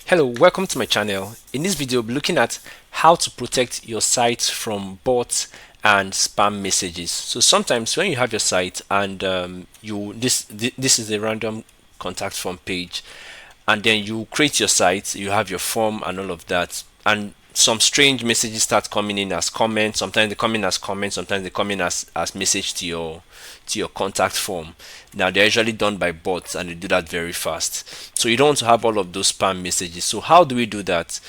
Hello, welcome to my channel. In this video, we'll be looking at how to protect your site from bots and spam messages. So sometimes when you have your site and this is a random contact form page, and then you create your site, you have your form and all of that, and some strange messages start coming in as comments. Sometimes they come in as comments, sometimes they come in as message to your contact form. Now they're usually done by bots and they do that very fast, so you don't want to have all of those spam messages. So how do we do that?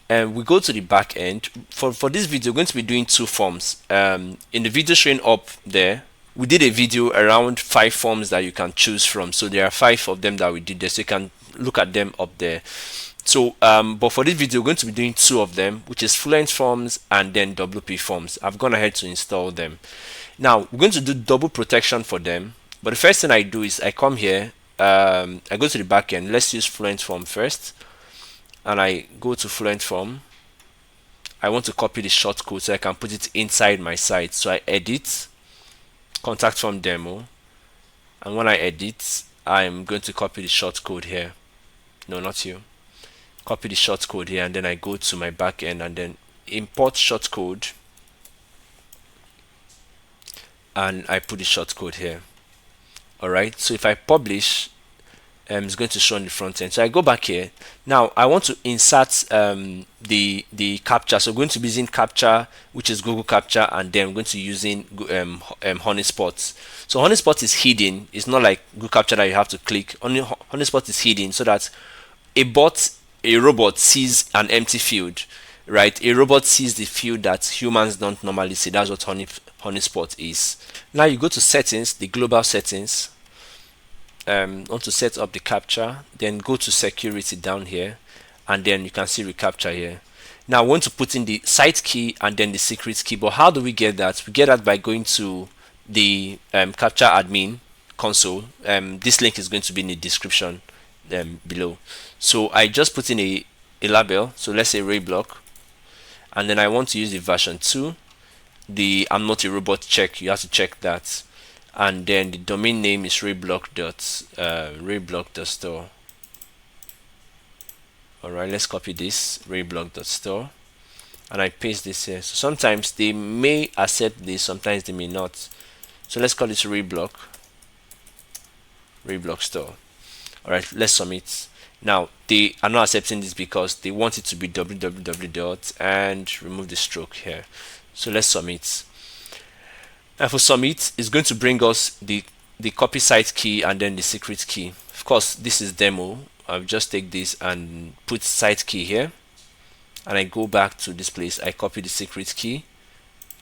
And we go to the back end. For this video, we're going to be doing two forms. In the video showing up there, we did a video around 5 forms that you can choose from. So there are 5 of them that we did there, so you can look at them up there. So but for this video, we're going to be doing 2 of them, which is Fluent Forms and then WP Forms. I've gone ahead to install them. Now we're going to do double protection for them, but the first thing I do is I come here, I go to the back end. Let's use Fluent Form first, and I go to Fluent Form. I want to copy the shortcode so I can put it inside my site. So I edit contact form demo, and when I edit, I'm going to copy the shortcode here. No, not you. Copy the shortcode here, and then I go to my back end and then import shortcode, and I put the shortcode here. Alright, so if I publish, it's going to show on the front end. So I go back here. Now I want to insert the CAPTCHA. So we're going to be using CAPTCHA, which is Google CAPTCHA, and then we're going to be using Honeyspot. So Honeyspot is hidden. It's not like Google CAPTCHA that you have to click. Only Honeyspot is hidden so that a robot sees an empty field, right? A robot sees the field that humans don't normally see. That's what Honeyspot is. Now you go to settings, the global settings. Want to set up the CAPTCHA, then go to security down here, and then you can see reCAPTCHA here. Now I want to put in the site key and then the secret key. But how do we get that? We get that by going to the CAPTCHA admin console. This link is going to be in the description below. So I just put in a label, so let's say reBlock, and then I want to use the version 2. The I'm not a robot check, you have to check that, and then the domain name is reBlock.store. Alright, let's copy this, reBlock.store, and I paste this here. So sometimes they may accept this, sometimes they may not. So let's call it reBlock store. Alright, let's submit. Now they are not accepting this because they want it to be www. and remove the stroke here. So let's submit. And for submit, it's going to bring us the copy site key and then the secret key. Of course, this is demo. I'll just take this and put site key here, and I go back to this place. I copy the secret key,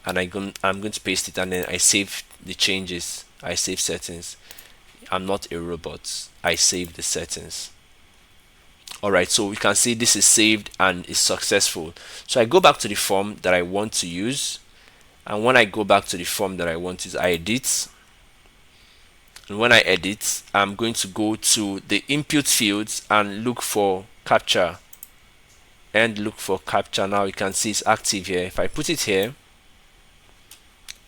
and I'm going to paste it, and then I save the changes. I save settings. I'm not a robot. I save the settings. Alright, so we can see this is saved and is successful. So I go back to the form that I want to use, and when I go back to the form that I want to use, I edit. And when I edit, I'm going to go to the input fields and look for CAPTCHA, and look for CAPTCHA. Now you can see it's active here. If I put it here,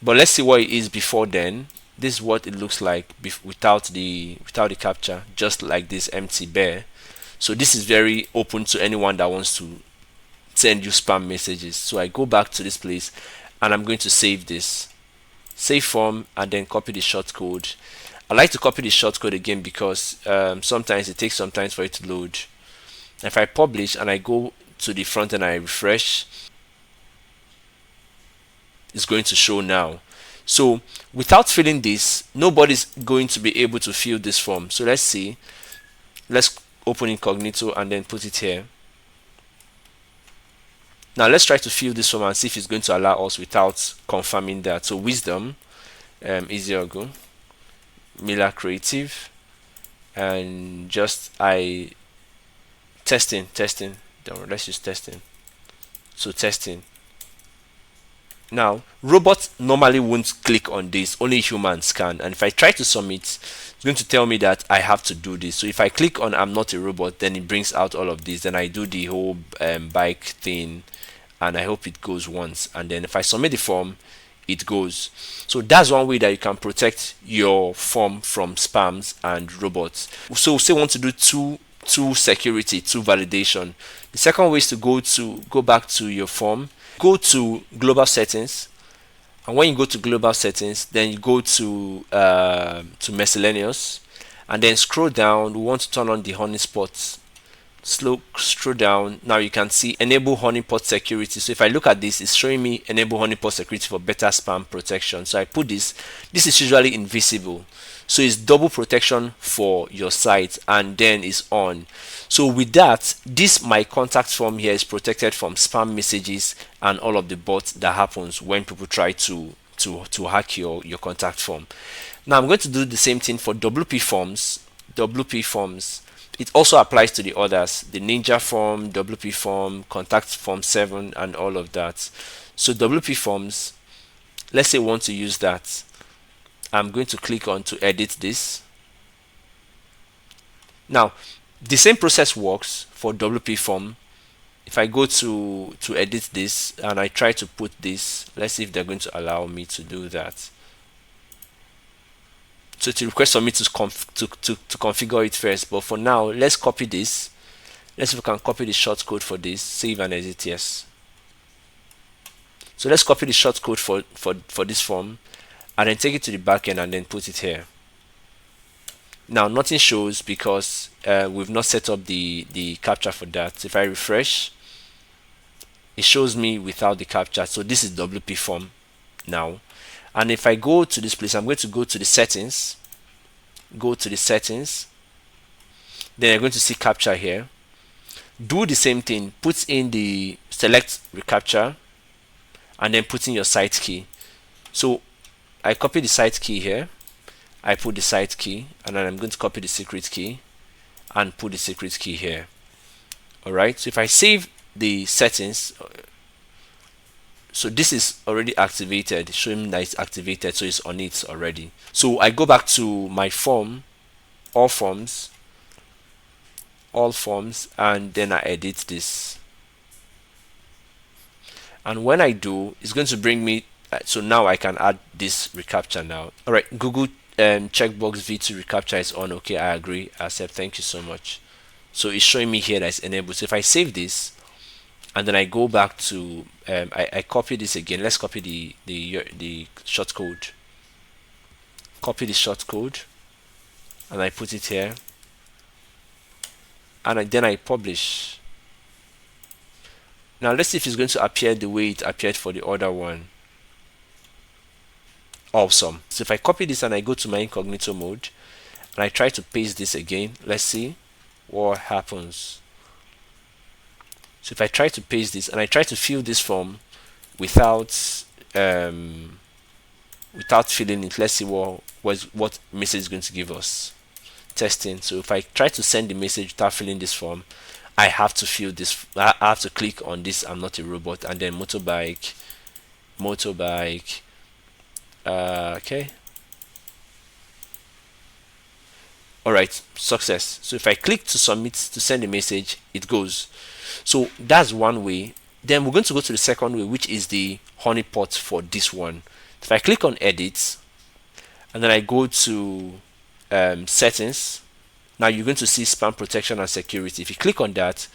but let's see what it is before then. This is what it looks like without the CAPTCHA, just like this empty bare. So this is very open to anyone that wants to send you spam messages. So I go back to this place, and I'm going to save this, save form, and then copy the shortcode. I like to copy the shortcode again because sometimes it takes some time for it to load. If I publish and I go to the front and I refresh, it's going to show now. So without filling this, nobody's going to be able to fill this form. So let's see. Let's open incognito and then put it here. Now let's try to fill this form and see if it's going to allow us without confirming that. So wisdom, easier go, Miller Creative, and just testing. Let's use testing. So testing. Now robots normally won't click on this, only humans can, and if I try to submit, it's going to tell me that I have to do this. So if I click on I'm not a robot, then it brings out all of this. Then I do the whole bike thing, and I hope it goes once, and then if I submit the form, it goes. So that's one way that you can protect your form from spams and robots. So say you want to do two two security, two validation. The second way is to go back to your form, go to global settings, and when you go to global settings, then you go to miscellaneous, and then scroll down. We want to turn on the honeypot. Scroll down. Now you can see enable honeypot security. So if I look at this, it's showing me enable honeypot security for better spam protection. So I put this. This is usually invisible, so it's double protection for your site, and then it's on. So with that, this my contact form here is protected from spam messages and all of the bots that happens when people try to hack your contact form. Now I'm going to do the same thing for WP forms. WP forms, it also applies to the others, the Ninja form, WP form, contact form 7, and all of that. So WP forms, let's say we want to use that. I'm going to click on to edit this. Now the same process works for WP form. If I go to edit this and I try to put this, let's see if they're going to allow me to do that. So to request for me to configure it first, but for now let's copy this. Let's see if we can copy the shortcode for this, save and edit. Yes, so let's copy the shortcode for this form and then take it to the backend and then put it here. Now nothing shows because we've not set up the CAPTCHA for that. If I refresh, it shows me without the CAPTCHA. So this is WP form now. And if I go to this place, I'm going to go to the settings, then I'm going to see CAPTCHA here. Do the same thing, put in the select reCAPTCHA and then put in your site key. So I copy the site key here, I put the site key, and then I'm going to copy the secret key and put the secret key here. Alright, so if I save the settings, so this is already activated, showing that it's activated, so it's on it already. So I go back to my form, all forms, and then I edit this. And when I do, it's going to bring me, so now I can add this reCAPTCHA now. Alright, Google checkbox V2 reCAPTCHA is on. Okay, I agree, accept, thank you so much. So it's showing me here that it's enabled. So if I save this and then I go back to I copy this again. Let's copy the shortcode. Copy the shortcode and I put it here, and then I publish. Now let's see if it's going to appear the way it appeared for the other one. Awesome. So if I copy this and I go to my incognito mode and I try to paste this again, let's see what happens. So if I try to paste this and I try to fill this form without filling it, let's see what message is going to give us. Testing. So if I try to send the message without filling this form, I have to fill this. I have to click on this I'm not a robot, and then motorbike. Okay. Alright, success. So if I click to submit, to send a message, it goes. So that's one way. Then we're going to go to the second way, which is the honeypot for this one. If I click on edit and then I go to settings, now you're going to see spam protection and security. If you click on that,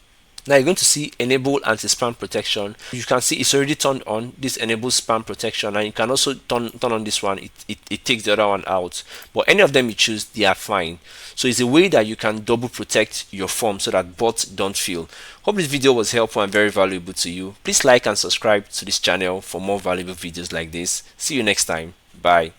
now you're going to see enable anti-spam protection. You can see it's already turned on. This enables spam protection, and you can also turn on this one. It takes the other one out, but any of them you choose, they are fine. So it's a way that you can double protect your form so that bots don't fail. Hope this video was helpful and very valuable to you. Please like and subscribe to this channel for more valuable videos like this. See you next time. Bye.